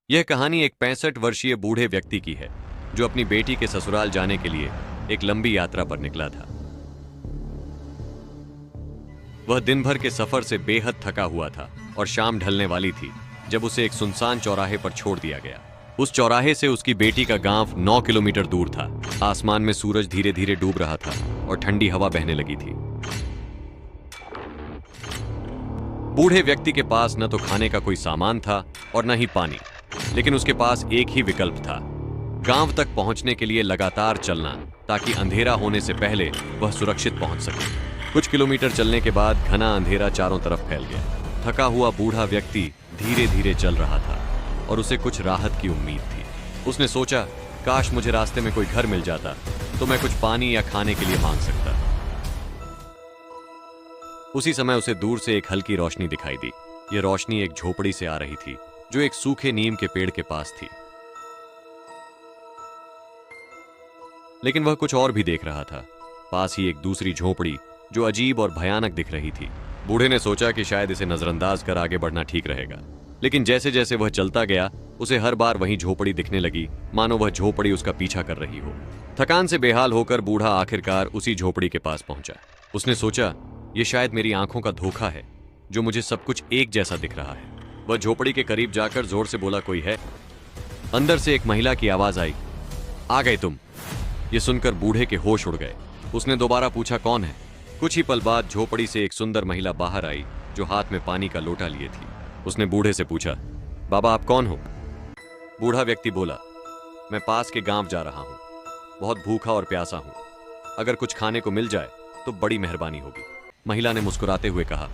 यह कहानी एक 65 वर्षीय बूढ़े व्यक्ति की है जो अपनी बेटी के ससुराल जाने के लिए एक लंबी यात्रा पर निकला था। वह दिन भर के सफर से बेहद थका हुआ था और शाम ढलने वाली थी जब उसे एक सुनसान चौराहे पर छोड़ दिया गया। उस चौराहे से उसकी बेटी का गांव 9 किलोमीटर दूर था। आसमान में सूरज धीरे धीरे डूब रहा था और ठंडी हवा बहने लगी थी। बूढ़े व्यक्ति के पास न तो खाने का कोई सामान था और न ही पानी, लेकिन उसके पास एक ही विकल्प था, गांव तक पहुंचने के लिए लगातार चलना ताकि अंधेरा होने से पहले वह सुरक्षित पहुंच सके। कुछ किलोमीटर चलने के बाद घना अंधेरा चारों तरफ फैल गया। थका हुआ बूढ़ा व्यक्ति धीरे धीरे चल रहा था और उसे कुछ राहत की उम्मीद थी। उसने सोचा, काश मुझे रास्ते में कोई घर मिल जाता तो मैं कुछ पानी या खाने के लिए मांग सकता। उसी समय उसे दूर से एक हल्की रोशनी दिखाई दी। यह रोशनी एक झोपड़ी से आ रही थी जो एक सूखे नीम के पेड़ के पास थी। लेकिन वह कुछ और भी देख रहा था। पास ही एक दूसरी झोपड़ी जो अजीब और भयानक दिख रही थी। बूढ़े ने सोचा कि शायद इसे नजरअंदाज कर आगे बढ़ना ठीक रहेगा, लेकिन जैसे जैसे वह चलता गया उसे हर बार वही झोपड़ी दिखने लगी, मानो वह झोपड़ी उसका पीछा कर रही हो। थकान से बेहाल होकर बूढ़ा आखिरकार उसी झोपड़ी के पास पहुंचा। उसने सोचा, यह शायद मेरी आंखों का धोखा है जो मुझे सब कुछ एक जैसा दिख रहा है। वह झोपड़ी के करीब जाकर जोर से बोला, कोई है? अंदर से एक महिला की आवाज आई, आ गए तुम। यह सुनकर बूढ़े के होश उड़ गए। उसने दोबारा पूछा, कौन है? कुछ ही पल बाद झोपड़ी से एक सुंदर महिला बाहर आई जो हाथ में पानी का लोटा लिए थी। उसने बूढ़े से पूछा, बाबा आप कौन हो? बूढ़ा व्यक्ति बोला, मैं पास के गांव जा रहा हूं, बहुत भूखा और प्यासा हूं, अगर कुछ खाने को मिल जाए तो बड़ी मेहरबानी होगी। महिला ने मुस्कुराते हुए कहा,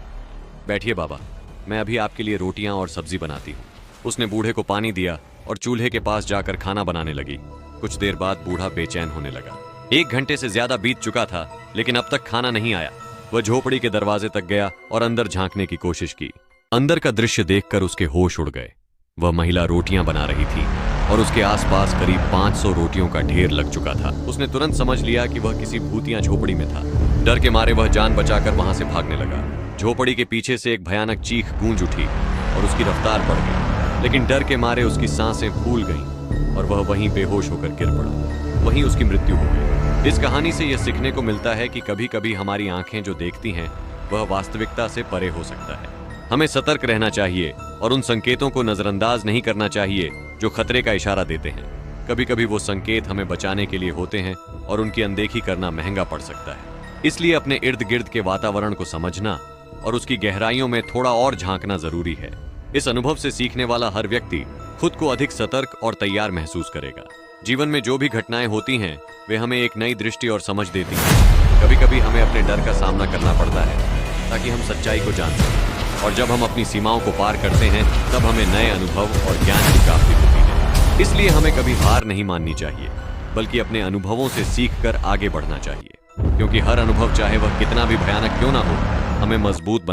बैठिए बाबा, मैं अभी आपके लिए रोटियां और सब्जी बनाती हूँ। उसने बूढ़े को पानी दिया और चूल्हे के पास जाकर खाना बनाने लगी। कुछ देर बाद बूढ़ा बेचैन होने लगा। 1 घंटे से ज्यादा बीत चुका था, लेकिन अब तक खाना नहीं आया। वह झोपड़ी के दरवाजे तक गया और अंदर झांकने की कोशिश की। अंदर का दृश्य देखकर उसके होश उड़ गए। वह महिला रोटियां बना रही थी और उसके आसपास करीब 500 रोटियों का ढेर लग चुका था। उसने तुरंत समझ लिया कि वह किसी भूतिया झोपड़ी में था। डर के मारे वह जान बचाकर वहां से भागने लगा। झोपड़ी के पीछे से एक भयानक चीख गूंज उठी और उसकी रफ्तार बढ़ गई, लेकिन डर के मारे उसकी सांसें फूल गईं और वह वहीं बेहोश होकर गिर पड़ा। वहीं उसकी मृत्यु हो गई। इस कहानी से यह सीखने को मिलता है कि कभी कभी हमारी आंखें जो देखती हैं वह वास्तविकता से परे हो सकता है। हमें सतर्क रहना चाहिए और उन संकेतों को नजरअंदाज नहीं करना चाहिए जो खतरे का इशारा देते हैं। कभी कभी वो संकेत हमें बचाने के लिए होते हैं और उनकी अनदेखी करना महंगा पड़ सकता है। इसलिए अपने इर्द गिर्द के वातावरण को समझना और उसकी गहराइयों में थोड़ा और झांकना जरूरी है। इस अनुभव से सीखने वाला हर व्यक्ति खुद को अधिक सतर्क और तैयार महसूस करेगा। जीवन में जो भी घटनाएं होती हैं वे हमें एक नई दृष्टि और समझ देती हैं। कभी कभी हमें अपने डर का सामना करना पड़ता है ताकि हम सच्चाई को जान सकें, और जब हम अपनी सीमाओं को पार करते हैं तब हमें नए अनुभव और ज्ञान की प्राप्ति होती है। इसलिए हमें कभी हार नहीं माननी चाहिए, बल्कि अपने अनुभवों से सीखकर आगे बढ़ना चाहिए, क्योंकि हर अनुभव, चाहे वह कितना भी भयानक क्यों ना हो, हमें मजबूत